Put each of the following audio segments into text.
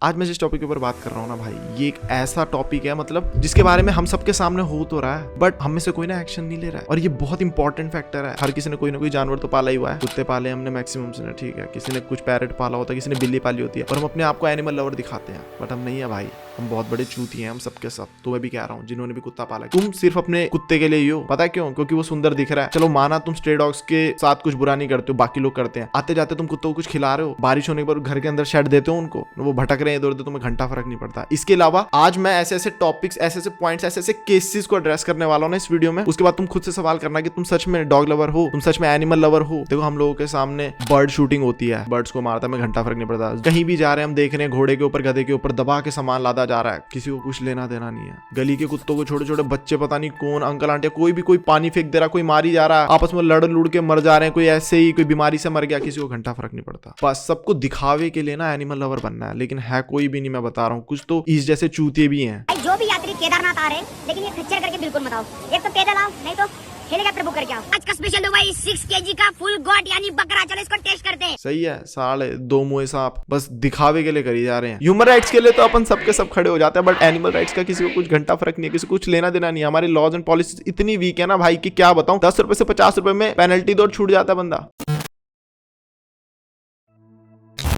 आज मैं जिस टॉपिक के ऊपर बात कर रहा हूँ ना भाई, ये एक ऐसा टॉपिक है मतलब जिसके बारे में हम सबके सामने हो तो रहा है बट हम में से कोई ना एक्शन नहीं ले रहा है। और ये बहुत इंपॉर्टेंट फैक्टर है। हर किसी ने कोई ना कोई जानवर तो पाला ही हुआ है। कुत्ते पाले हमने मैक्सिमम से, ठीक है, किसी ने कुछ पैरेट पाला होता है, किसी ने बिल्ली पाली होती है, और हम अपने आप को एनिमल लवर दिखाते हैं बट हम नहीं है भाई। हम बहुत बड़े चूती हैं हम सबके सब। तो मैं भी कह रहा हूँ जिन्होंने भी कुत्ता पाला, तुम सिर्फ अपने कुत्ते के लिए ही हो। पता है क्यों? क्योंकि वो सुंदर दिख रहा है। चलो माना तुम स्ट्रे डॉग्स के साथ कुछ बुरा नहीं करते हो, बाकी लोग करते हैं। आते जाते तुम कुत्तों को कुछ खिला रहे हो, बारिश होने के बाद घर के अंदर शेड देते हो उनको, वो भटक रहे हैं इधर उधर, तुम्हें घंटा फर्क नहीं पड़ता। इसके अलावा आज मैं ऐसे ऐसे टॉपिक्स, ऐसे ऐसे पॉइंट्स, ऐसे ऐसे केसेस को एड्रेस करने वाला हूं ना इस वीडियो में। उसके बाद तुम खुद से सवाल करना कि तुम सच में डॉग लवर हो, तुम सच में एनिमल लवर हो। देखो हम लोगों के सामने बर्ड शूटिंग होती है, बर्ड्स को मारता है, मैं घंटा फर्क नहीं पड़ता। कहीं भी जा रहे हैं हम देख रहे हैं घोड़े के ऊपर, गधे के ऊपर दबा के सामान लादा जा रहा है, किसी को कुछ लेना देना नहीं है। गली के कुत्तों को, छोटे छोटे बच्चे, पता नहीं कौन अंकल आंटी, कोई भी कोई पानी फेंक दे रहा, कोई मारी जा रहा है, आपस में लड़ लुड़ के मर जा रहे हैं, कोई ऐसे ही कोई बीमारी से मर गया, किसी को घंटा फर्क नहीं पड़ता। बस सबको दिखावे के लिए ना एनिमल लवर बनना है, लेकिन है कोई भी नहीं। मैं बता रहा हूँ कुछ तो इस जैसे चूतिए भी हैं। जो भी यात्री केदारनाथ आ रहे हैं, लेकिन ये खच्चर करके बिल्कुल मत आओ। एक तो पैदल आओ, नहीं तो हेलीकॉप्टर बुक करके आओ। आज का स्पेशल दवाई 6 kg का फुल गॉड यानी बकरा, चलो इसको टेस्ट करते हैं। सही है, 2.5 मुँह सांप बस दिखावे के लिए करी जा रहे हैं। ह्यूमन राइट्स के लिए तो अपन सबके सब खड़े हो जाते हैं बट एनिमल राइट्स का किसी को कुछ घंटा फर्क नहीं है, किसी को कुछ लेना देना नहीं है। हमारे लॉज एंड पॉलिसी इतनी वीक है ना भाई कि क्या बताऊं। 10 रुपए से 50 रुपए में पेनल्टी दो, छूट जाता है बंदा।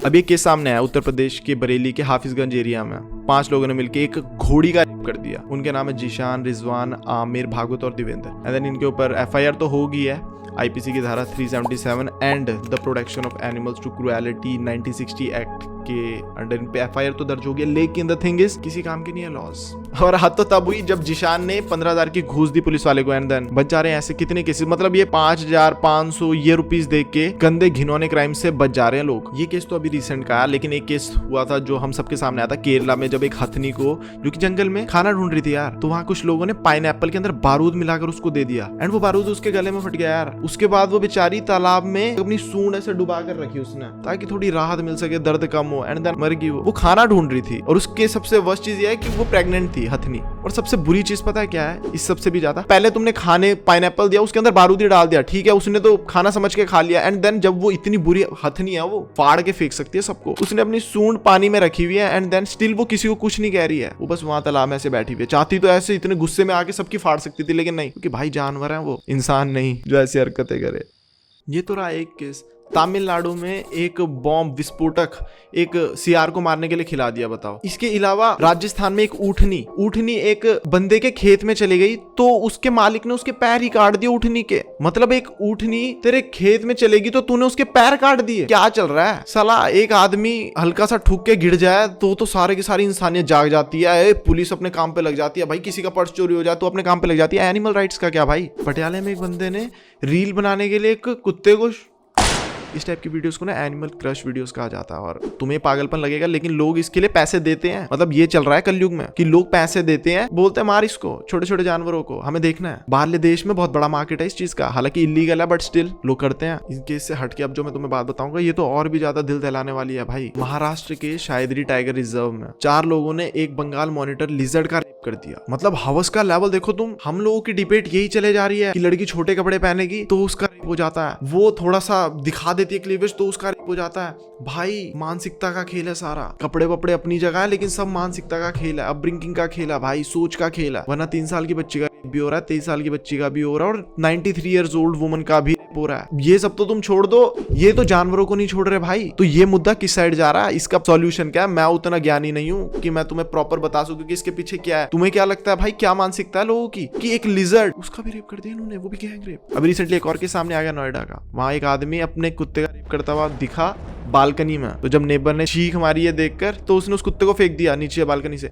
अब एक केस सामने आया उत्तर प्रदेश के बरेली के हाफिजगंज एरिया में। 5 लोगों ने मिलकर एक घोड़ी का रेप कर दिया। उनके नाम है जिशान, रिजवान, आमिर, भागवत और देवेंद्र। एंड देन इनके ऊपर FIR तो हो गई है, IPC की धारा 377 and the protection of animals to cruelty 1960 act के अंडर इन पे FIR तो दर्ज हो गया। लेकिन द थिंग इज किसी काम की नहीं है लॉस। और हद तो तब हुई जब जिशान ने 15,000 की घूस दी पुलिस वाले को। एंड देन बच जा रहे हैं ऐसे कितने केसेस, मतलब ये 5,500 ये रुपीस दे के गंदे घिनौने क्राइम से बच जा रहे हैं लोग। ये केस तो अभी रिसेंट का है, लेकिन एक केस हुआ था जो हम सबके सामने आया था केरला में, जब एक हथनी को जो कि जंगल में खाना ढूंढ रही थी यार, तो वहां कुछ लोगों ने पाइनएप्पल के अंदर बारूद मिलाकर उसको दे दिया एंड वो बारूद उसके गले में फट गया यार। उसके बाद वो बेचारी तालाब में अपनी सूंड ऐसे डुबा कर रखी उसने ताकि थोड़ी राहत मिल सके, दर्द कम हो। एंड देन मर गई वो खाना ढूंढ रही थी। और उसके सबसे वर्स्ट चीज ये है कि वो प्रेग्नेंट थी हथनी। और सबसे बुरी चीज पता है क्या है इस सबसे भी ज्यादा? पहले तुमने खाने पाइनएप्पल दिया, उसके अंदर बारूदी डाल दिया, ठीक है, उसने तो खाना समझ के खा लिया। एंड देन जब वो इतनी बुरी हथनी है, वो फाड़ के फेंक सकती है सबको, उसने अपनी सूंड पानी में रखी हुई है। एंड देन स्टिल वो किसी को कुछ नहीं कह रही है, वो बस वहां तालाब में ऐसे बैठी हुई है। चाहती तो ऐसे इतने गुस्से में आके सबकी फाड़ सकती थी, लेकिन नहीं, क्योंकि भाई जानवर है वो, इंसान नहीं जो ऐसी हरकतें करे। ये तो रहा एक केस। तमिलनाडु में एक बॉम्ब विस्फोटक एक सियार को मारने के लिए खिला दिया, बताओ। इसके अलावा राजस्थान में एक ऊँटनी एक बंदे के खेत में चली गई तो उसके मालिक ने उसके पैर ही काट दिए ऊँटनी के। मतलब एक ऊँटनी तेरे खेत में चलेगी तो तूने उसके पैर काट दिए। क्या चल रहा है साला? एक आदमी हल्का सा ठुक के गिर जाए तो सारे की सारी इंसानियत जाग जाती है, पुलिस अपने काम पे लग जाती है। भाई किसी का पर्स चोरी हो जाए तो अपने काम पे लग जाती है। एनिमल राइट्स का क्या भाई? पटियाले में एक बंदे ने रील बनाने के लिए एक कुत्ते को, इस टाइप की वीडियोस को ना एनिमल क्रश वीडियोस कहा जाता है। और तुम्हें पागलपन लगेगा लेकिन लोग इसके लिए पैसे देते हैं। मतलब ये चल रहा है कलयुग में कि लोग पैसे देते हैं, बोलते हैं मार इसको, छोटे छोटे जानवरों को, हमें देखना है। बाहरले देश में बहुत बड़ा मार्केट है इस चीज का, हालांकि इलीगल है बट स्टिल लोग करते हैं। इस केस से हटके अब जो मैं तुम्हें बात बताऊंगा ये तो और भी ज्यादा दिल दहलाने वाली है भाई। महाराष्ट्र के शायदरी टाइगर रिजर्व में 4 लोगों ने एक बंगाल मॉनिटर लिजर्ड का रेप कर दिया। मतलब हवस का लेवल देखो तुम। हम लोगों की डिबेट यही चले जा रही है कि लड़की छोटे कपड़े पहनेगी तो उसका रेप हो जाता है, वो थोड़ा सा दिखा देती है क्लीवेज तो उसका रेप हो जाता है। भाई मानसिकता का खेल है सारा। कपड़े वपड़े अपनी जगह है लेकिन सब मानसिकता का खेल है, अपब्रिंगिंग का खेल है भाई, सोच का खेल है। वरना 3 साल की बच्ची का रेप भी हो रहा है, 23 साल की बच्ची का भी हो रहा है और 93 ईयर्स ओल्ड वुमन का भी रेप हो रहा है। ये सब तो तुम छोड़ दो, ये तो जानवरों को नहीं छोड़ रहे भाई। तो ये मुद्दा किस साइड जा रहा है, इसका सॉल्यूशन क्या है? मैं उतना ज्ञानी नहीं हूँ कि मैं तुम्हें प्रॉपर बता सकूं कि इसके पीछे क्या है। तुम्हें क्या लगता है भाई, क्या मानसिकता है लोगों की कि एक लिजर्ड, उसका भी रेप कर दिया इन्होंने, वो भी गैंग रेप। अभी रिसेंटली एक और केस सामने आ गया नोएडा का। वहां एक आदमी अपने कुत्ते का रेप करता हुआ दिखा बालकनी में। तो जब नेबर ने चीख मारी है देखकर तो उसने उस कुत्ते को फेंक दिया नीचे बालकनी से।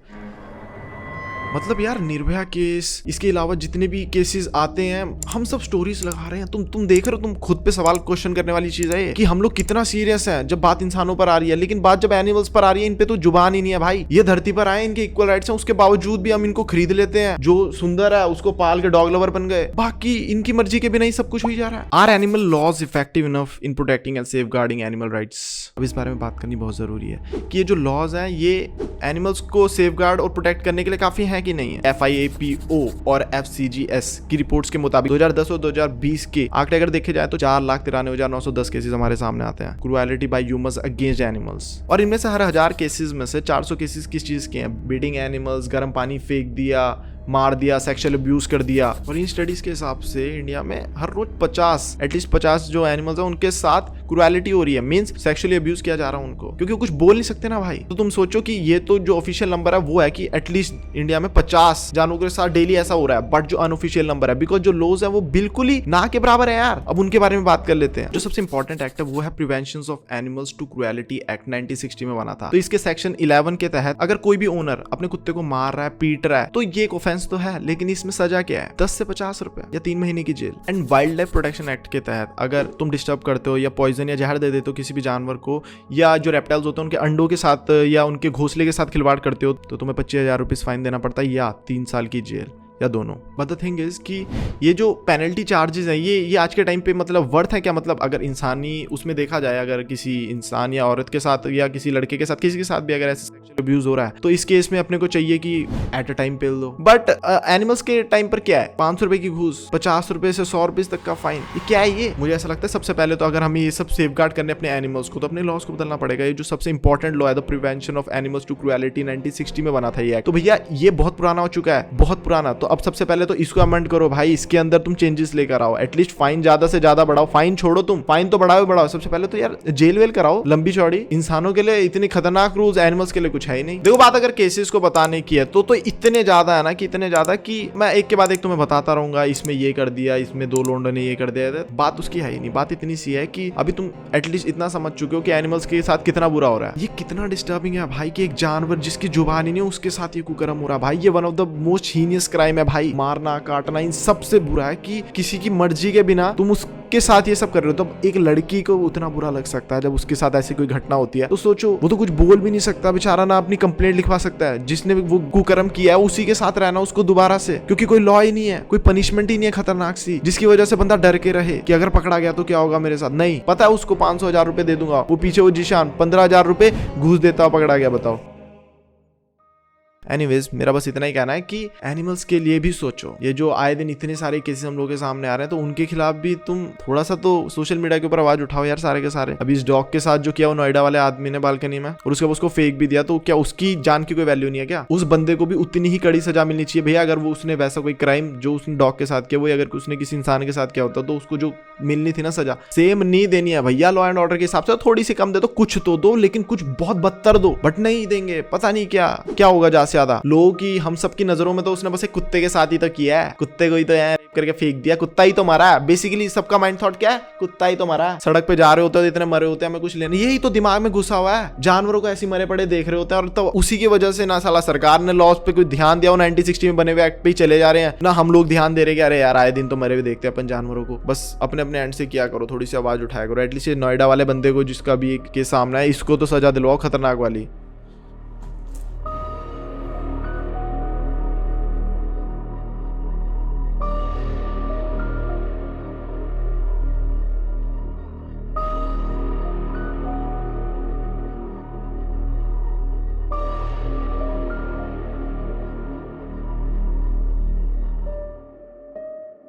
मतलब यार निर्भया केस, इसके अलावा जितने भी केसेस आते हैं हम सब स्टोरीज लगा रहे हैं। तुम देख रहे हो, तुम खुद पे सवाल क्वेश्चन करने वाली चीज है कि हम लोग कितना सीरियस हैं जब बात इंसानों पर आ रही है, लेकिन बात जब एनिमल्स पर आ रही है इन पे तो जुबान ही नहीं है भाई। ये धरती पर आए, इनके इक्वल राइट्स हैं, उसके बावजूद भी हम इनको खरीद लेते हैं। जो सुंदर है उसको पाल के डॉग लवर बन गए, बाकी इनकी मर्जी के बिना ही सब कुछ हो जा रहा है। Are animal laws effective enough in protecting and safeguarding animal rights? अब इस बारे में बात करनी बहुत जरूरी है कि ये जो लॉज है ये एनिमल्स को सेफगार्ड और प्रोटेक्ट करने के लिए काफी है कि नहीं है? FIAPO और FCGS की रिपोर्ट्स के मुताबिक 2010 और 2020 के आंकड़े अगर देखे जाए तो 4,93,910 केसेस हमारे सामने आते हैं cruelty bye humans against animals. और इनमें से हर 1000 केसेस में से 400 केसेस किस चीज के हैं? ब्रीडिंग एनिमल्स, गर्म पानी फेंक दिया, मार दिया, सेक्सुअल अब्यूज कर दिया। और इन स्टडीज के हिसाब से इंडिया में हर रोज 50 एटलीस्ट 50 जो एनिमल्स हैं उनके साथ क्रूएलिटी हो रही है, मींस सेक्सुअली अब्यूज किया जा रहा है उनको, क्योंकि वो कुछ बोल नहीं सकते ना भाई। तो तुम सोचो कि ये तो जो ऑफिशियल नंबर है वो है कि एटलीस्ट इंडिया में 50 जानवरों के साथ डेली ऐसा हो रहा है, बट जो अनऑफिशियल नंबर है, बिकॉज जो लॉज है वो बिल्कुल ही ना के बराबर है यार। अब उनके बारे में बात कर लेते हैं। जो सबसे इंपॉर्टेंट एक्ट है वो है prevention of animals to cruelty act 1960 में बना था। तो इसके सेक्शन 11 के तहत अगर कोई भी ओनर अपने कुत्ते को मार रहा है, पीट रहा है, तो ये एक ऑफेंस तो है, लेकिन इसमें सजा क्या है? 10 से 50 रुपए या 3 महीने की जेल। And wildlife protection act के तहत अगर तुम डिस्टर्ब करते हो या पॉइजन या जहर दे देते हो किसी भी जानवर को, या जो रेप्टाइल्स होते हैं उनके अंडों के साथ या उनके घोंसले के साथ खिलवाड़ करते हो, तो तुम्हें 25,000 रुपीज फाइन देना पड़ता है या 3 साल की जेल, या दोनों। बट द थिंग इज कि ये जो पेनल्टी चार्जेस हैं ये आज के टाइम पे मतलब वर्थ है क्या? मतलब अगर इंसानी उसमें देखा जाए, अगर किसी इंसान या औरत के साथ या किसी लड़के के साथ, किसी के साथ भी अगर ऐसे सेक्सुअल अब्यूज हो रहा है, तो इस केस में अपने को चाहिए कि एट अ टाइम पेल दो। बट एनिमल्स के टाइम पर क्या है? 500 रुपए की घूस, 50 रुपए से 100 रुपए तक का फाइन। ये क्या है ये? मुझे ऐसा लगता है सबसे पहले तो अगर हमें ये सब सेफ गार्ड करने अपने एनिमल्स को, तो अपने लॉज को बदलना पड़ेगा। ये जो सबसे इंपॉर्टेंट लॉ है, the prevention of animals to cruelty, 1960 में बना था ये। तो भैया ये बहुत पुराना हो चुका है, बहुत पुराना। तो अब सबसे पहले तो इसको अमेंड करो भाई, इसके अंदर तुम चेंजेस लेकर आओ, एटलीस्ट फाइन ज्यादा से ज्यादा बढ़ाओ। फाइन छोड़ो, तुम फाइन तो बढ़ाओ। सबसे पहले तो यार जेल वेल कराओ लंबी चौड़ी। इंसानों के लिए इतनी खतरनाक रूल्स, एनिमल्स के लिए कुछ है ही नहीं। देखो बात अगर केसेस को बताने की है तो इतने ज्यादा है ना, कि इतने ज्यादा कि मैं एक के बाद एक तुम्हें बताता रहूंगा, इसमें ये कर दिया, इसमें 2 लोंडों ने ये कर दिया। बात उसकी है ही नहीं। बात इतनी सी है कि अभी तुम एटलीस्ट इतना समझ चुके हो कि एनिमल्स के साथ कितना बुरा हो रहा है। ये कितना डिस्टर्बिंग है भाई कि एक जानवर जिसकी जुबान ही नहीं है उसके साथ ये कुकर्म हो रहा है भाई। ये one of the most heinous crime है भाई। मारना, काटना, इन सबसे बुरा है कि किसी की मर्जी के बिना तुम उसके साथ ये सब कर रहे हो। तो एक लड़की को उतना बुरा लग सकता है जब उसके साथ ऐसी कोई घटना होती है। तो सोचो, वो तो कुछ बोल भी नहीं सकता बेचारा, ना अपनी कंप्लेंट लिखवा सकता है। जिसने वो कुकर्म किया है उसी के साथ रहना उसको दोबारा से, क्योंकि कोई लॉ ही नहीं है, कोई पनिशमेंट ही नहीं है खतरनाक सी, जिसकी वजह से बंदा डर के रहे कि अगर पकड़ा गया तो क्या होगा मेरे साथ। नहीं, पता है उसको 500,000 रुपए दे दूंगा, वो पीछे वो जिशान 15,000 रुपए घूस देता, पकड़ा गया, बताओ। एनीवेज, मेरा बस इतना ही कहना है कि एनिमल्स के लिए भी सोचो। ये जो आए दिन इतने सारे केसेस हम लोगों के सामने आ रहे हैं, तो उनके खिलाफ भी तुम थोड़ा सा तो सोशल मीडिया के ऊपर आवाज उठाओ यार, सारे के सारे। अभी इस डॉग के साथ जो किया वो नोएडा वाले आदमी ने बालकनी में, और उसके बाद उसको फेंक भी दिया, तो क्या उसकी जान की कोई वैल्यू नहीं है क्या? उस बंदे को भी उतनी ही कड़ी सजा मिलनी चाहिए भैया। अगर वो उसने वैसा कोई क्राइम जो उसने डॉग के साथ किया, वो अगर उसने किसी इंसान के साथ किया होता, तो उसको जो मिलनी थी ना सजा, सेम नहीं देनी है भैया। लॉ एंड ऑर्डर के हिसाब से थोड़ी सी कम दे दो, कुछ तो दो, लेकिन कुछ बहुत बदतर दो। बट नहीं देंगे, पता नहीं क्या होगा ज्यादा से ज्यादा। लोगों की, हम सबकी नजरों में तो उसने बस एक कुत्ते के साथ ही तो किया है, कुत्ते को ही तो यार करके फेंक दिया, कुत्ता ही तो मारा है। बेसिकली सबका माइंड थॉट क्या है? कुत्ता ही तो मारा है। सड़क पे जा रहे होते हैं, इतने मरे होते हैं, हमें कुछ लेना, यही तो दिमाग में घुसा हुआ है। जानवरों को ऐसे मरे पड़े देख रहे होते हैं, और तो उसी की वजह से ना साला सरकार ने लॉज पे कोई ध्यान दिया, 1960 में बने हुए एक्ट पे ही चले जा रहे हैं, ना हम लोग ध्यान दे रहे हैं। अरे यार आए दिन तो मरे हुए देखते हैं अपन जानवरों को। बस अपने अपने एंड से किया करो, थोड़ी सी आवाज उठाया करो। एटलीस्ट नोएडा वाले बंदे को जिसका भी एक केस सामना है, इसको तो सजा दिलवाओ खतरनाक वाली।